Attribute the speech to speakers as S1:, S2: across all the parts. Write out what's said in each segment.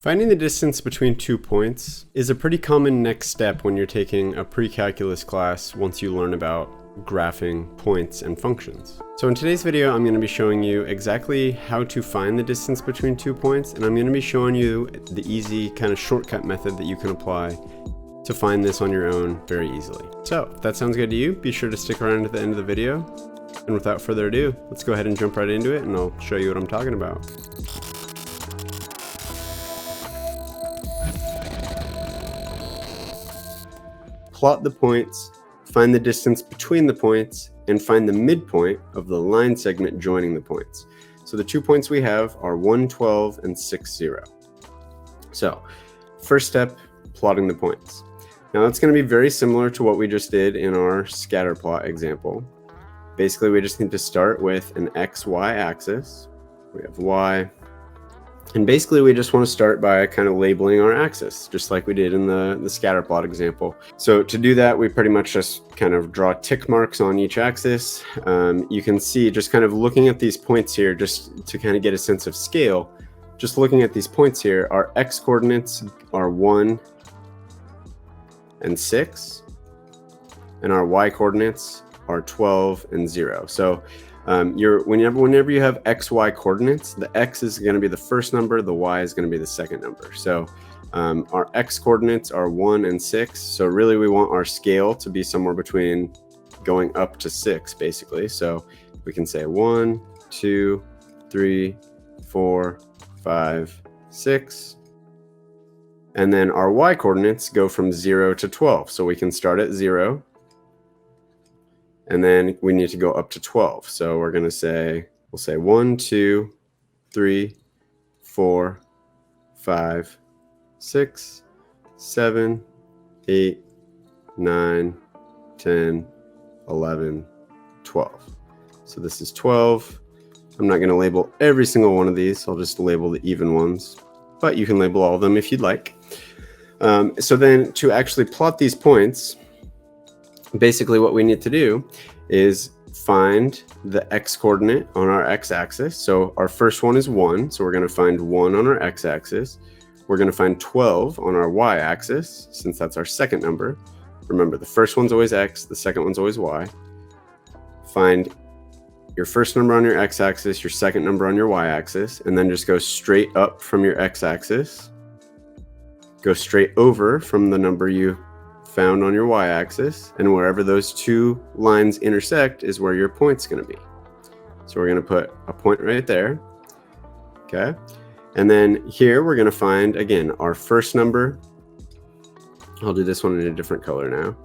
S1: Finding the distance between 2 points is a pretty common next step when you're taking a pre-calculus class once you learn about graphing points and functions. So in today's video, I'm going to be showing you exactly how to find the distance between 2 points, and I'm going to be showing you the easy kind of shortcut method that you can apply to find this on your own very easily. So if that sounds good to you, be sure to stick around at the end of the video. And without further ado, let's go ahead and jump right into it, and I'll show you what I'm talking about. Plot the points, find the distance between the points, and find the midpoint of the line segment joining the points. So the 2 points we have are 1, 12, and 6, 0. So first step, plotting the points. Now that's going to be very similar to what we just did in our scatter plot example. Basically, we just need to start with an x-y axis. We have y. And basically, we just want to start by kind of labeling our axis, just like we did in the scatter plot example. So to do that, we pretty much just kind of draw tick marks on each axis. You can see just kind of looking at these points here, just to kind of get a sense of scale, just looking at these points here, our x coordinates are 1 and 6, and our y coordinates are 12 and 0. So whenever you have xy coordinates, the x is going to be the first number, the y is going to be the second number. So our x coordinates are 1 and 6. So really we want our scale to be somewhere between going up to 6, basically. So we can say 1, 2, 3, 4, 5, 6. And then our y coordinates go from 0 to 12. So we can start at 0. And then we need to go up to 12. So we're going to say, we'll say 1, 2, 3, 4, 5, 6, 7, 8, 9, 10, 11, 12. So this is 12. I'm not going to label every single one of these. I'll just label the even ones, but you can label all of them if you'd like. So then to actually plot these points, basically what we need to do is find the x coordinate on our x-axis. So our first one is 1, so we're going to find 1 on our x-axis. We're going to find 12 on our y-axis, since that's our second number. Remember, the first one's always x, the second one's always y. Find your first number on your x-axis, your second number on your y-axis, and then just go straight up from your x-axis. Go straight over from the number you found on your y-axis, and wherever those two lines intersect is where your point's going to be. So we're going to put a point right there. Okay. And then here we're going to find, again, our first number. I'll do this one in a different color now.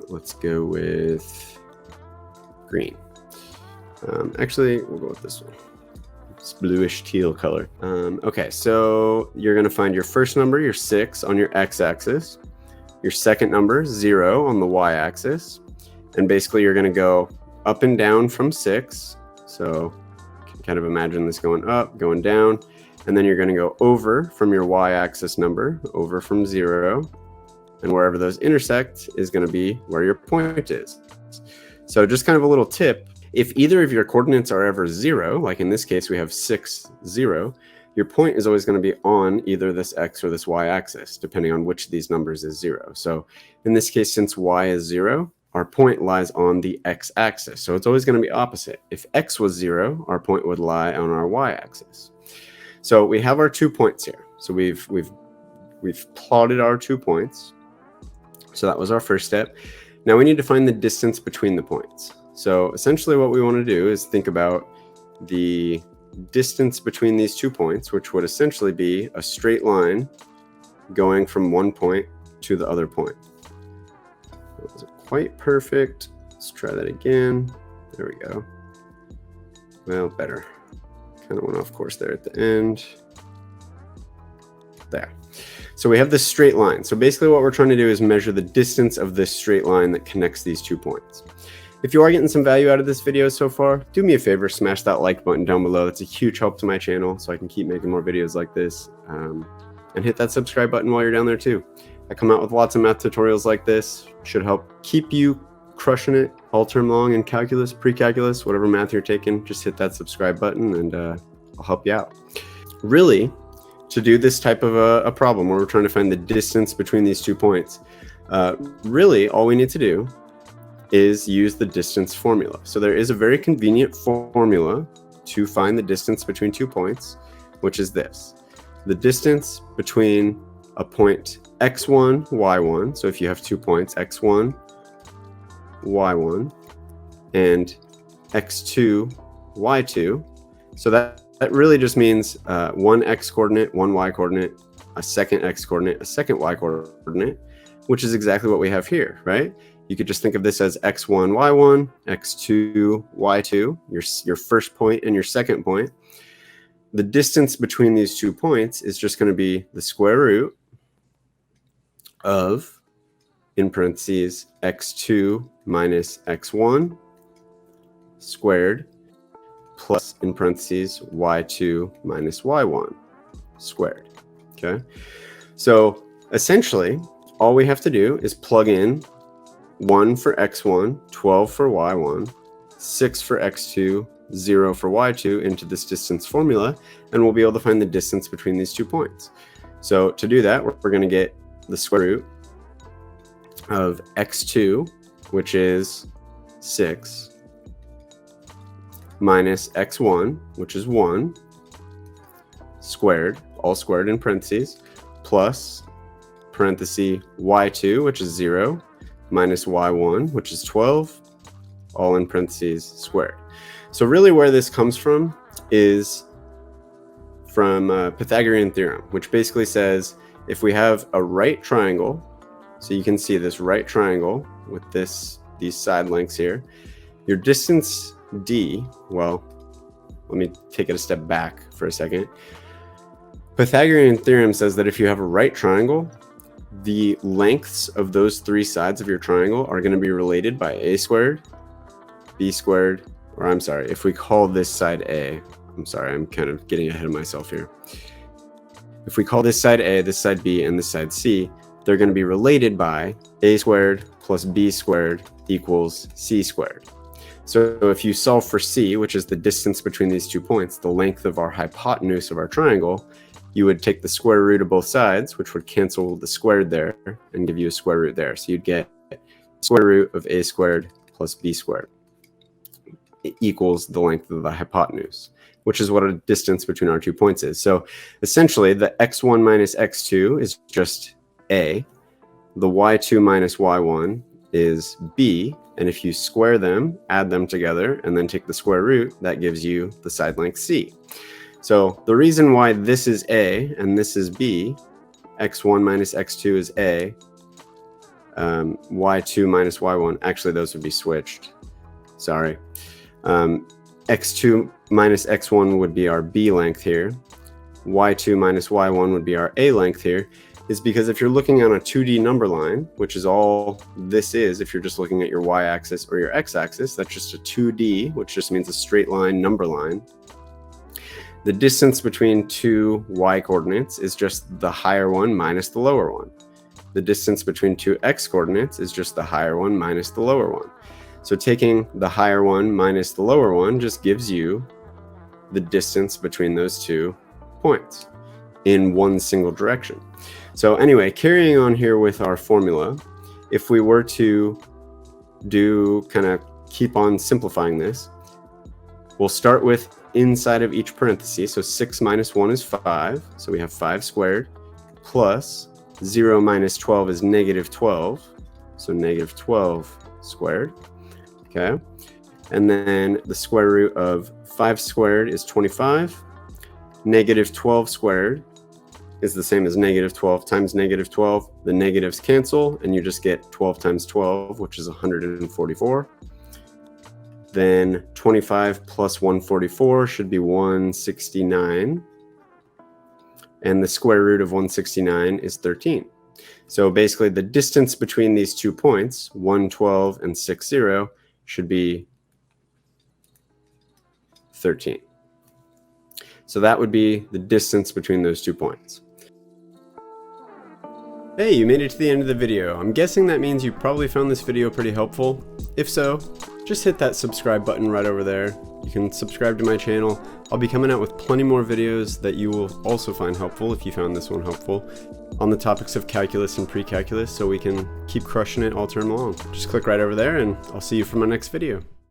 S1: Let's go with green. Actually, we'll go with this one. It's bluish teal color. Okay, so you're going to find your first number, your 6, on your x-axis. Your second number, 0, on the y-axis. And basically you're going to go up and down from 6. So you can kind of imagine this going up, going down. And then you're going to go over from your y-axis number, over from 0. And wherever those intersect is going to be where your point is. So just kind of a little tip. If either of your coordinates are ever 0, like in this case we have 6, 0, your point is always going to be on either this x or this y-axis, depending on which of these numbers is 0. So in this case, since y is 0, our point lies on the x-axis. So it's always going to be opposite. If x was 0, our point would lie on our y-axis. So we have our 2 points here. So we've plotted our 2 points. So that was our first step. Now we need to find the distance between the points. So essentially what we want to do is think about the distance between these 2 points, which would essentially be a straight line going from one point to the other point. That wasn't quite perfect. Let's try that again. There we go. Well, better. Kind of went off course there at the end. There. So we have this straight line. So basically what we're trying to do is measure the distance of this straight line that connects these 2 points. If you are getting some value out of this video so far, do me a favor, smash that like button down below. That's a huge help to my channel so I can keep making more videos like this. And hit that subscribe button while you're down there too. I come out with lots of math tutorials like this. Should help keep you crushing it all term long in calculus, pre-calculus, whatever math you're taking. Just hit that subscribe button and I'll help you out. Really, to do this type of a problem where we're trying to find the distance between these 2 points, really all we need to do is use the distance formula. So there is a very convenient formula to find the distance between 2 points, which is this. The distance between a point x1, y1, so if you have 2 points, x1, y1, and x2, y2, so that really just means one x coordinate, one y coordinate, a second x coordinate, a second y coordinate, which is exactly what we have here, right? You could just think of this as x1, y1, x2, y2, your first point and your second point. The distance between these 2 points is just going to be the square root of, in parentheses, x2 minus x1 squared plus, in parentheses, y2 minus y1 squared. Okay, so essentially all we have to do is plug in 1 for x1, 12 for y1, 6 for x2, 0 for y2 into this distance formula, and we'll be able to find the distance between these 2 points. So to do that, we're going to get the square root of x2, which is 6, minus x1, which is 1, squared, all squared in parentheses, plus parenthesis y2, which is 0, minus y1, which is 12, all in parentheses squared. So really where this comes from is from Pythagorean theorem, which basically says if we have a right triangle, so you can see this right triangle with these side lengths here, your distance d, well, let me take it a step back for a second. Pythagorean theorem says that if you have a right triangle, the lengths of those 3 sides of your triangle are going to be related by a squared, b squared, or I'm sorry, if we call this side a, I'm sorry, I'm kind of getting ahead of myself here. If we call this side a, this side b, and this side c, they're going to be related by a squared plus b squared equals c squared. So if you solve for c, which is the distance between these 2 points, the length of our hypotenuse of our triangle, you would take the square root of both sides, which would cancel the squared there and give you a square root there. So you'd get square root of a squared plus b squared equals the length of the hypotenuse, which is what a distance between our 2 points is. So essentially the x1 minus x2 is just a, the y2 minus y1 is b, and if you square them, add them together, and then take the square root, that gives you the side length c. So the reason why this is a and this is b, x1 minus x2 is a, y2 minus y1, actually those would be switched, sorry. X2 minus x1 would be our b length here, y2 minus y1 would be our a length here, is because if you're looking on a 2D number line, which is all this is, if you're just looking at your y-axis or your x-axis, that's just a 2D, which just means a straight line number line. The distance between 2 y coordinates is just the higher one minus the lower one. The distance between 2 x coordinates is just the higher one minus the lower one. So taking the higher one minus the lower one just gives you the distance between those 2 points in one single direction. So anyway, carrying on here with our formula, if we were to keep on simplifying this, we'll start with inside of each parenthesis. So 6 minus 1 is 5. So we have 5 squared plus 0 minus 12 is negative 12. So negative 12 squared. Okay. And then the square root of 5 squared is 25. Negative 12 squared is the same as negative 12 times negative 12. The negatives cancel and you just get 12 times 12, which is 144. Then 25 plus 144 should be 169. And the square root of 169 is 13. So basically the distance between these 2 points, 112 and 60, should be 13. So that would be the distance between those 2 points. Hey, you made it to the end of the video. I'm guessing that means you probably found this video pretty helpful. If so, just hit that subscribe button right over there. You can subscribe to my channel. I'll be coming out with plenty more videos that you will also find helpful if you found this one helpful on the topics of calculus and precalculus, so we can keep crushing it all term long. Just click right over there and I'll see you for my next video.